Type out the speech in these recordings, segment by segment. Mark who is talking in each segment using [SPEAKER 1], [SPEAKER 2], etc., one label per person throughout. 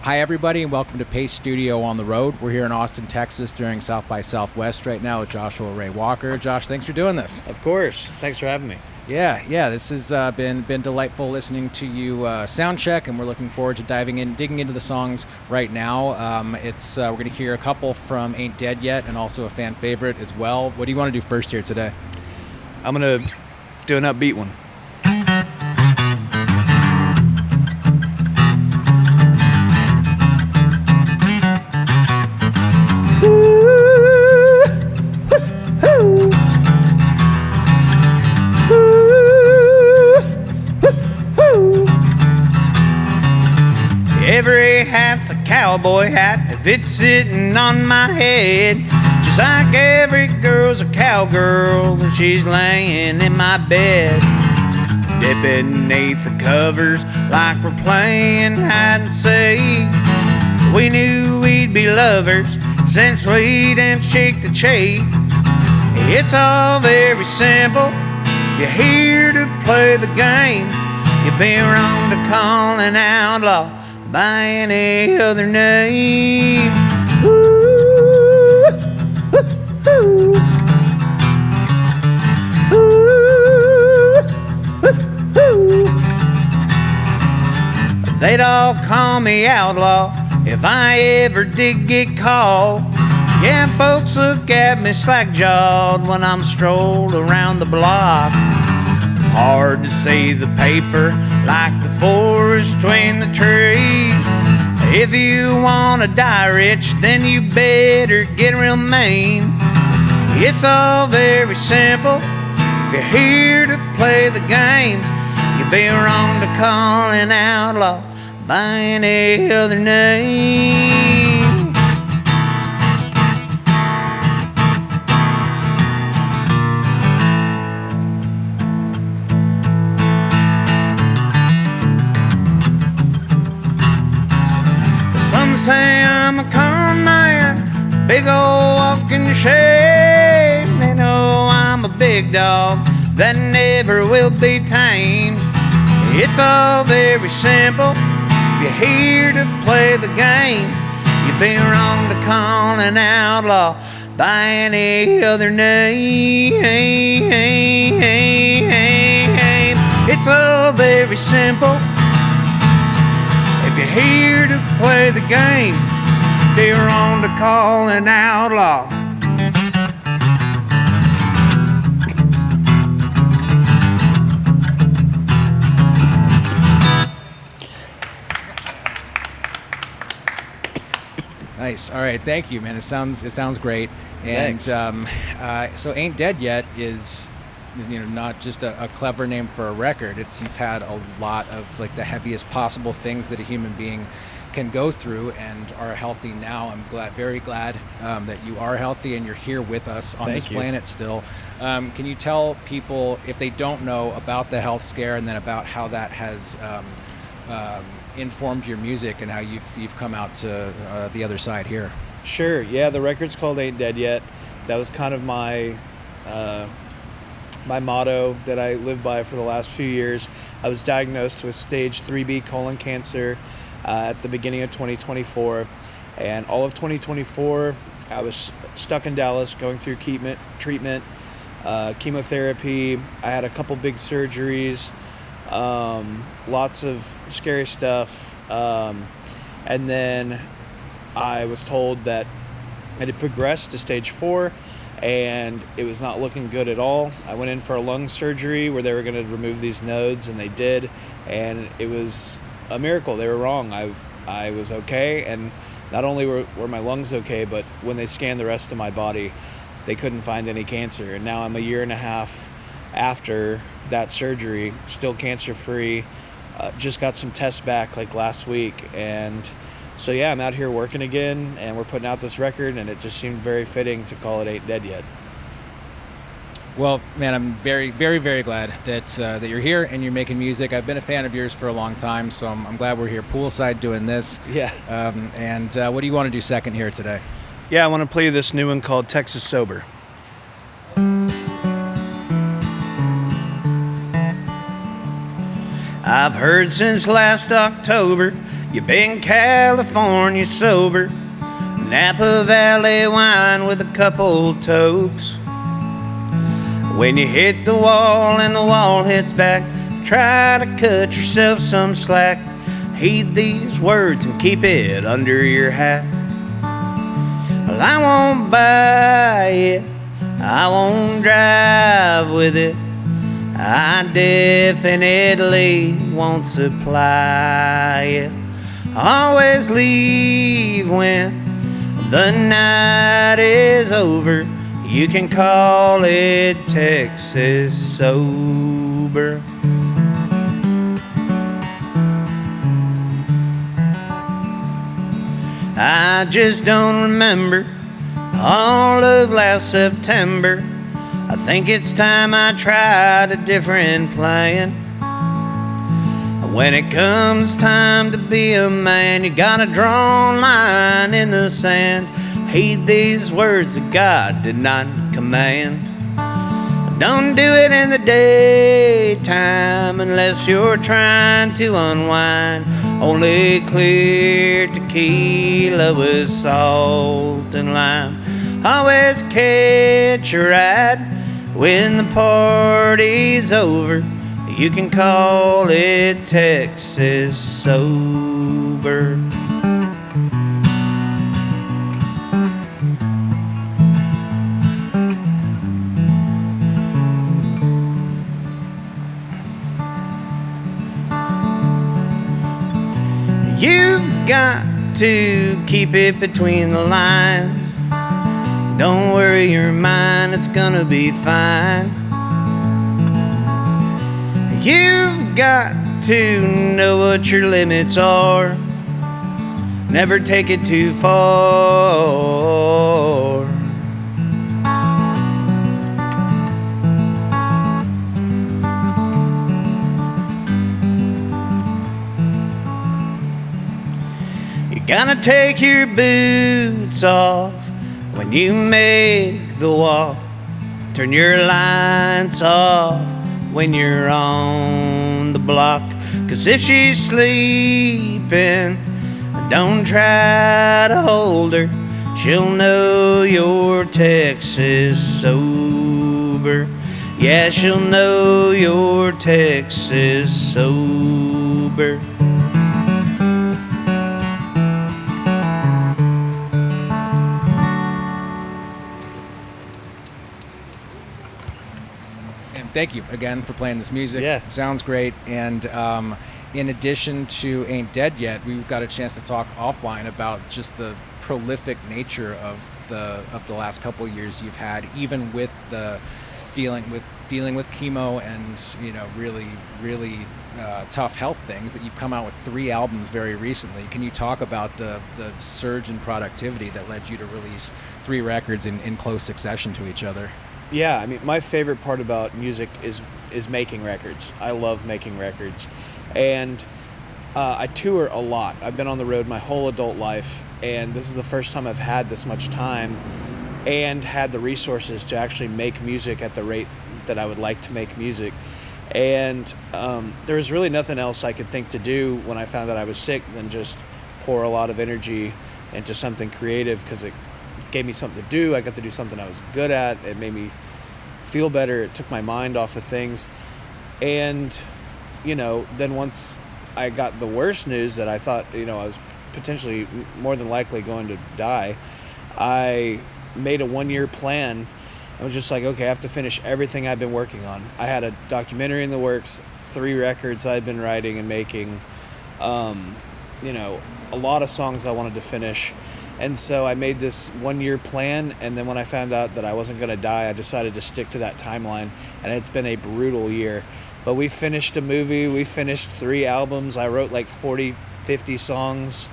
[SPEAKER 1] Hi, everybody, and welcome to Pace Studio on the Road. We're here in Austin, Texas during South by Southwest right now with Joshua Ray Walker. Josh, thanks for doing this.
[SPEAKER 2] Of course. Thanks for having me.
[SPEAKER 1] Yeah, this has been delightful listening to you sound check, and we're looking forward to digging into the songs right now. We're going to hear a couple from Ain't Dead Yet and also a fan favorite as well. What do you want to do first here today?
[SPEAKER 2] I'm going to do an upbeat one. Every hat's a cowboy hat if it's sitting on my head. Just like every girl's a cowgirl if she's laying in my bed. Dipping beneath the covers like we're playing hide and seek. We knew we'd be lovers since we didn't shake the cheek. It's all very simple. You're here to play the game. You've been wrong to call an outlaw by any other name. Ooh, ooh, ooh, ooh. They'd all call me outlaw if I ever did get caught. Yeah, folks look at me slack-jawed when I'm strolled around the block. It's hard to see the paper like the forest between the trees. If you want to die rich, then you better get real mean. It's all very simple. If you're here to play the game, you'd be wrong to call an outlaw by any other name. Some say I'm a con man, big old walking shame. They know I'm a big dog that never will be tamed. It's all very simple. If you're here to play the game, you'd be wrong to call an outlaw by any other name. It's all very simple. If you're here to play the game, be wrong to call an outlaw.
[SPEAKER 1] Nice. All right. Thank you, man. It sounds great. And so Ain't Dead Yet is, not just a clever name for a record. You've had a lot of like the heaviest possible things that a human being can go through and are healthy now. I'm very glad that you are healthy and you're here with us on this planet still. Can you tell people, if they don't know, about the health scare and then about how that has informed your music and how you've come out to the other side here?
[SPEAKER 2] Sure. Yeah, the record's called Ain't Dead Yet. That was kind of my motto that I lived by for the last few years. I was diagnosed with stage 3B colon cancer at the beginning of 2024, and all of 2024 I was stuck in Dallas going through treatment, chemotherapy. I had a couple big surgeries, lots of scary stuff, and then I was told that it had progressed to stage 4 and it was not looking good at all. I went in for a lung surgery where they were going to remove these nodes, and they did, and it was a miracle. They were wrong. I was okay, and not only were my lungs okay, but when they scanned the rest of my body, they couldn't find any cancer. And now I'm a year and a half after that surgery, still cancer-free. Just got some tests back like last week, and so yeah, I'm out here working again, and we're putting out this record, and it just seemed very fitting to call it Ain't Dead Yet.
[SPEAKER 1] Well, man, I'm very, very, very glad that you're here and you're making music. I've been a fan of yours for a long time, so I'm glad we're here poolside doing this.
[SPEAKER 2] Yeah.
[SPEAKER 1] And what do you want to do second here today?
[SPEAKER 2] Yeah, I want to play this new one called Texas Sober. I've heard since last October
[SPEAKER 3] You've been California sober, Napa Valley wine with a couple tokes. When you hit the wall and the wall hits back, try to cut yourself some slack. Heed these words and keep it under your hat. Well, I won't buy it, I won't drive with it, I definitely won't supply it. Always leave when the night is over. You can call it Texas sober. I just don't remember all of last September. I think it's time I tried a different plan. When it comes time to be a man, you gotta draw a line in the sand. Heed these words that God did not command. Don't do it in the daytime unless you're trying to unwind. Only clear tequila with salt and lime. Always catch a ride when the party's over. You can call it Texas sober. You've got to keep it between the lines. Don't worry your mind, it's gonna be fine. You've got to know what your limits are. Never take it too far. You gotta take your boots off when you make the walk. Turn your lights off when you're on the block. 'Cause if she's sleeping, don't try to hold her. She'll know you're Texas sober. Yeah, she'll know you're Texas sober.
[SPEAKER 1] Thank you again for playing this music.
[SPEAKER 2] Yeah.
[SPEAKER 1] Sounds great. And in addition to Ain't Dead Yet, we got a chance to talk offline about just the prolific nature of the last couple of years you've had, even with the dealing with chemo and really tough health things. That you've come out with 3 albums very recently. Can you talk about the surge in productivity that led you to release 3 records in close succession to each other?
[SPEAKER 2] Yeah, I mean, my favorite part about music is making records. I love making records. And I tour a lot. I've been on the road my whole adult life, and this is the first time I've had this much time and had the resources to actually make music at the rate that I would like to make music. And there was really nothing else I could think to do when I found out I was sick than just pour a lot of energy into something creative, because it gave me something to do. I got to do something I was good at. It made me feel better. It took my mind off of things. And, then once I got the worst news that I thought, I was potentially more than likely going to die, I made a 1-year plan. I was just like, okay, I have to finish everything I've been working on. I had a documentary in the works, 3 records I'd been writing and making, a lot of songs I wanted to finish. And so I made this 1-year plan, and then when I found out that I wasn't going to die, I decided to stick to that timeline, and it's been a brutal year. But we finished a movie, we finished 3 albums, I wrote like 40, 50 songs.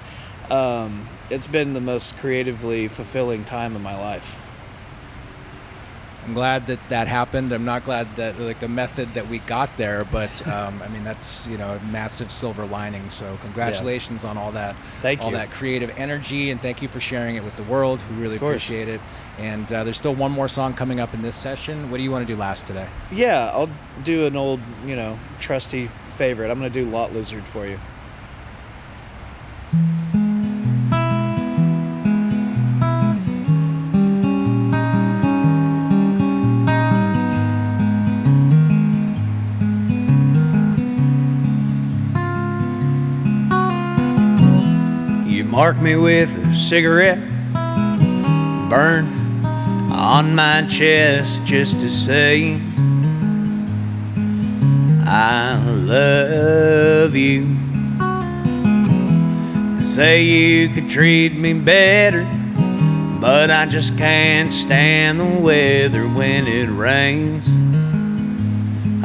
[SPEAKER 2] It's been the most creatively fulfilling time of my life.
[SPEAKER 1] I'm glad that happened. I'm not glad that the method that we got there, but that's a massive silver lining. So congratulations on all that.
[SPEAKER 2] Thank you.
[SPEAKER 1] All that creative energy, and thank you for sharing it with the world. We really appreciate it. And there's still one more song coming up in this session. What do you want to do last today?
[SPEAKER 2] Yeah, I'll do an old, trusty favorite. I'm going to do Lot Lizard for you.
[SPEAKER 3] Mark me with a cigarette, burn on my chest just to say I love you. They say you could treat me better, but I just can't stand the weather when it rains.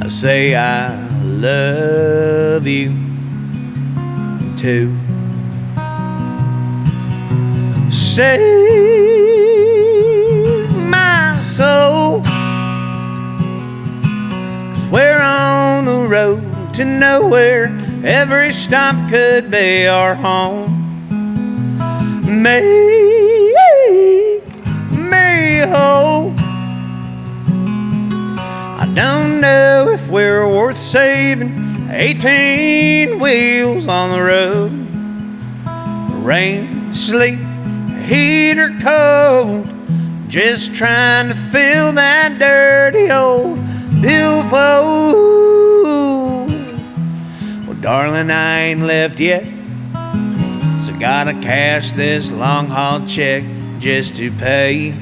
[SPEAKER 3] I say I love you too. Save my soul, 'cause we're on the road to nowhere. Every stop could be our home. Make me whole. I don't know if we're worth saving. 18 wheels on the road. Rain, sleet, heat or cold, just trying to fill that dirty old billfold. Well, darling, I ain't left yet, so gotta cash this long-haul check just to pay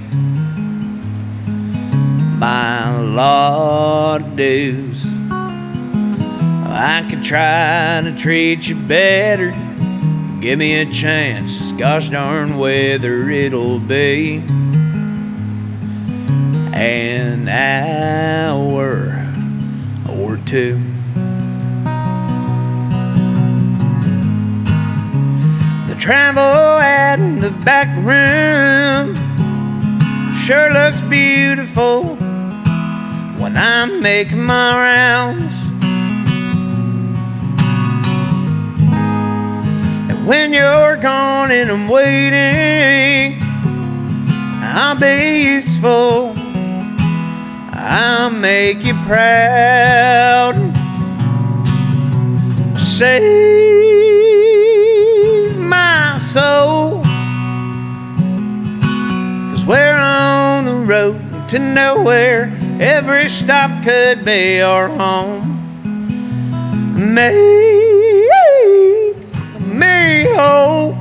[SPEAKER 3] my lot of dues. I could try to treat you better. Give me a chance, gosh darn whether it'll be an hour or two. The travel at the back room sure looks beautiful when I'm making my rounds. When you're gone and I'm waiting, I'll be useful. I'll make you proud. Save my soul, 'cause we're on the road to nowhere. Every stop could be our home. Make me whole.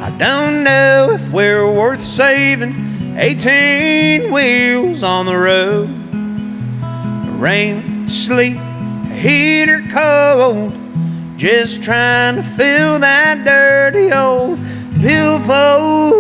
[SPEAKER 3] I don't know if we're worth saving. 18 wheels on the road. Rain, sleet, heat or cold, just trying to fill that dirty old billfold.